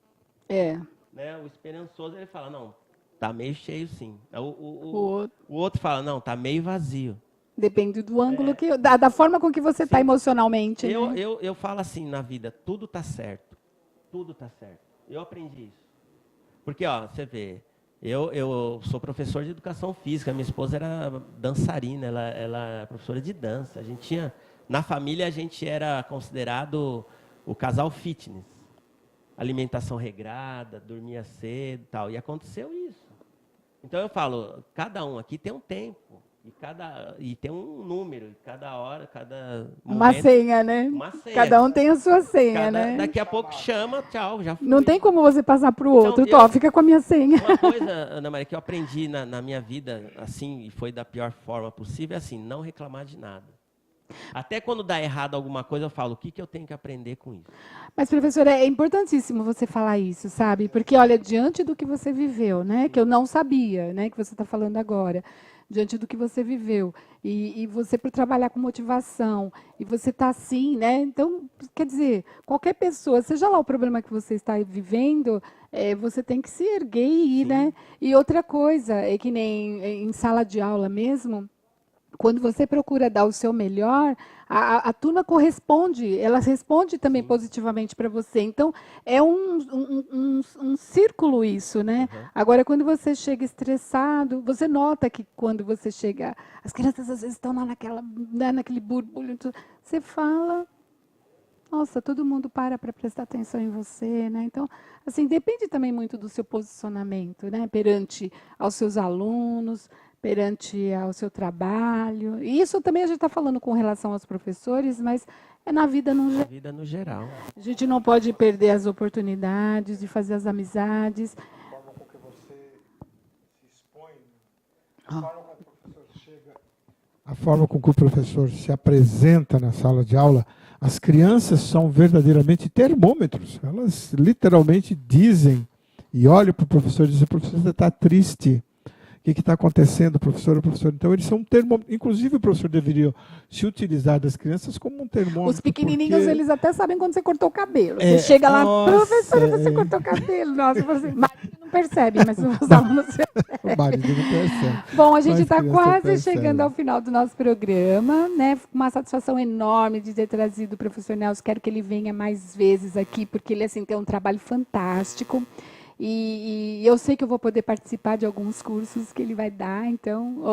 É. Né? O esperançoso, ele fala, não, tá meio cheio sim. O outro fala, não, tá meio vazio. Depende do ângulo, da forma com que você está emocionalmente. Eu falo assim na vida, tudo tá certo. Tudo tá certo. Eu aprendi isso. Porque, você vê... Eu sou professor de educação física, minha esposa era dançarina, ela era professora de dança. Na família, a gente era considerado o casal fitness. Alimentação regrada, dormia cedo e tal. E aconteceu isso. Então, eu falo, cada um aqui tem um tempo. E tem um número, e cada hora, cada momento. Uma senha, né? Uma senha. Cada um tem a sua senha, né? Daqui a pouco chama, tchau, já fui. Não tem como você passar para o outro. Então, fica com a minha senha. Uma coisa, Ana Maria, que eu aprendi na minha vida, assim, e foi da pior forma possível, é assim, não reclamar de nada. Até quando dá errado alguma coisa, eu falo, o que eu tenho que aprender com isso? Mas, professora, é importantíssimo você falar isso, sabe? Porque, olha, diante do que você viveu, né? Que eu não sabia, né? Que você está falando agora. Diante do que você viveu, e você para trabalhar com motivação, e você está assim, né? Então, quer dizer, qualquer pessoa, seja lá o problema que você está vivendo, você tem que se erguer e ir, sim. Né? E outra coisa, é que nem em sala de aula mesmo, quando você procura dar o seu melhor, a turma corresponde, ela responde também sim. positivamente para você. Então, é um círculo isso, né? Uhum. Agora, quando você chega estressado, você nota que quando você chega... As crianças, às vezes, estão lá naquele burbulho. Você fala... Nossa, todo mundo para prestar atenção em você, né? Então, assim, depende também muito do seu posicionamento, né? Perante aos seus alunos... perante ao seu trabalho. E isso também a gente está falando com relação aos professores, mas é na vida no geral. Na vida no geral. A gente não pode perder as oportunidades de fazer as amizades. A forma com que você se expõe, a forma com que o professor chega, a forma com que o professor se apresenta na sala de aula, as crianças são verdadeiramente termômetros. Elas literalmente dizem, e olham para o professor e dizem, professor, você está triste. O que está acontecendo, professor? Então, eles são um termômetro. Inclusive, o professor deveria se utilizar das crianças como um termômetro. Os pequenininhos, porque... eles até sabem quando você cortou o cabelo. Você chega lá, professora, você cortou o cabelo. Nossa, você... marido não percebe, mas os alunos percebem. O marido não percebe. Bom, a gente está quase chegando ao final do nosso programa, né? Uma satisfação enorme de ter trazido o professor Nelson. Quero que ele venha mais vezes aqui, porque ele assim, tem um trabalho fantástico. E eu sei que eu vou poder participar de alguns cursos que ele vai dar, então,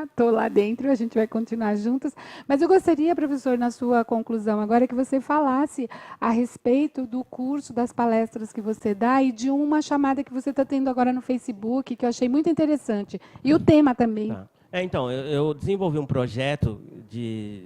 estou lá dentro, a gente vai continuar juntas. Mas eu gostaria, professor, na sua conclusão agora, que você falasse a respeito do curso, das palestras que você dá e de uma chamada que você está tendo agora no Facebook, que eu achei muito interessante. E o tema também. Tá. Então, eu desenvolvi um projeto de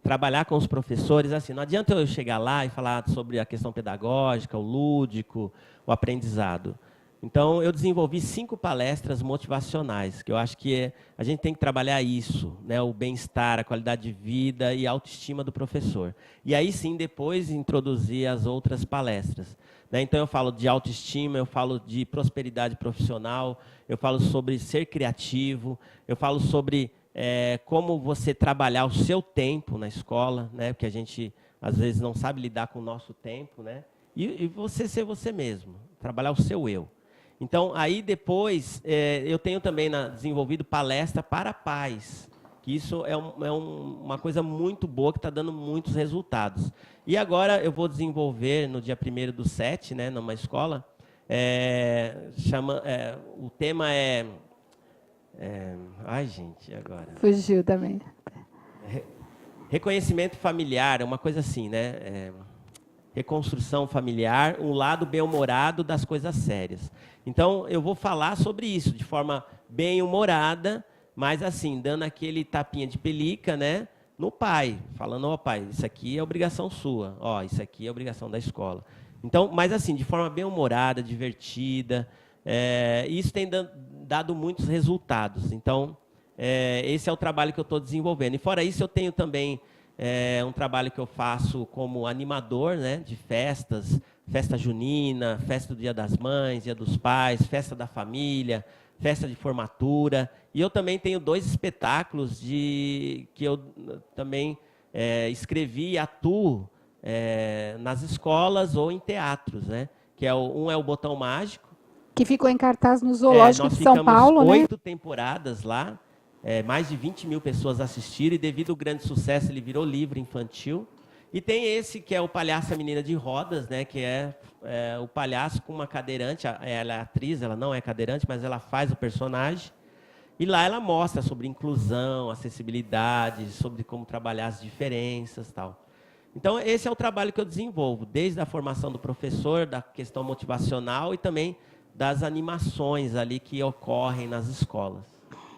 trabalhar com os professores, assim, não adianta eu chegar lá e falar sobre a questão pedagógica, o lúdico, o aprendizado. Então, eu desenvolvi 5 palestras motivacionais, que eu acho que a gente tem que trabalhar isso, né, o bem-estar, a qualidade de vida e a autoestima do professor. E aí sim, depois, introduzir as outras palestras. Né? Então, eu falo de autoestima, eu falo de prosperidade profissional, eu falo sobre ser criativo, eu falo sobre como você trabalhar o seu tempo na escola, né? Porque a gente, às vezes, não sabe lidar com o nosso tempo, né? E você ser você mesmo, trabalhar o seu eu. Então, aí depois, eu tenho também desenvolvido palestra para pais, que isso é uma coisa muito boa, que está dando muitos resultados. E agora eu vou desenvolver, no dia 1º/7, né, numa escola, o tema ai, gente, agora... Fugiu também. Reconhecimento familiar, uma coisa assim, né? Reconstrução familiar, um lado bem-humorado das coisas sérias. Então, eu vou falar sobre isso de forma bem-humorada, mas assim, dando aquele tapinha de pelica, né, no pai, falando, ó, pai, isso aqui é obrigação sua, ó, isso aqui é obrigação da escola. Então, mas assim, de forma bem-humorada, divertida, isso tem dado muitos resultados. Então, esse é o trabalho que eu estou desenvolvendo. E fora isso, eu tenho também um trabalho que eu faço como animador, né, de festas, festa junina, festa do Dia das Mães, Dia dos Pais, festa da família, festa de formatura. E eu também tenho 2 espetáculos que eu também escrevi e atuo nas escolas ou em teatros, né? Que um é o Botão Mágico. Que ficou em cartaz no Zoológico de São Paulo, né? Nós ficamos 8 temporadas lá. Mais de 20 mil pessoas assistiram, e devido ao grande sucesso ele virou livro infantil. E tem esse que é o Palhaço e a Menina de Rodas, né, que é o palhaço com uma cadeirante, ela é atriz, ela não é cadeirante, mas ela faz o personagem. E lá ela mostra sobre inclusão, acessibilidade, sobre como trabalhar as diferenças e tal. Então esse é o trabalho que eu desenvolvo, desde a formação do professor, da questão motivacional e também das animações ali que ocorrem nas escolas.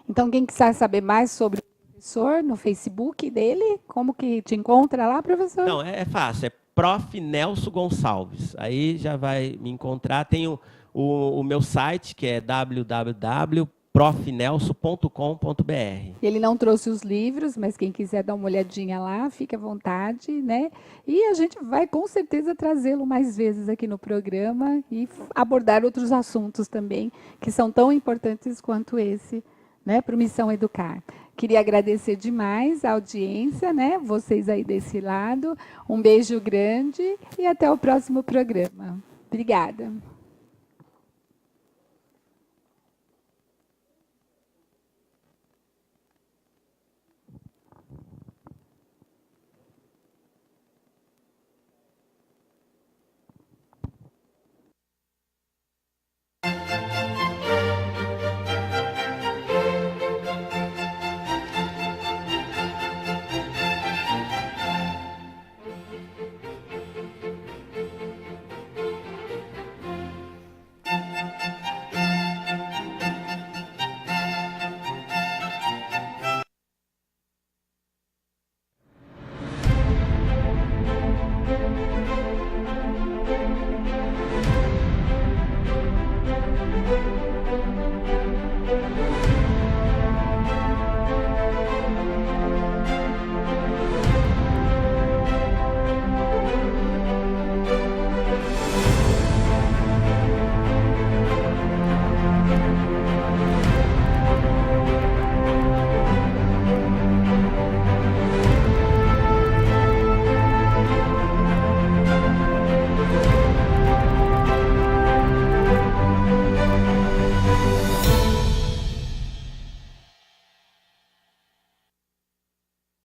Então, quem quiser saber mais sobre o professor, no Facebook dele, como que te encontra lá, professor? Não, é fácil, é Prof. Nelson Gonçalves. Aí já vai me encontrar. Tem o meu site, que é www.profnelson.com.br. Ele não trouxe os livros, mas quem quiser dar uma olhadinha lá, fique à vontade, né? E a gente vai, com certeza, trazê-lo mais vezes aqui no programa e abordar outros assuntos também, que são tão importantes quanto esse, né, para o Missão Educar. Queria agradecer demais a audiência, né, vocês aí desse lado. Um beijo grande e até o próximo programa. Obrigada.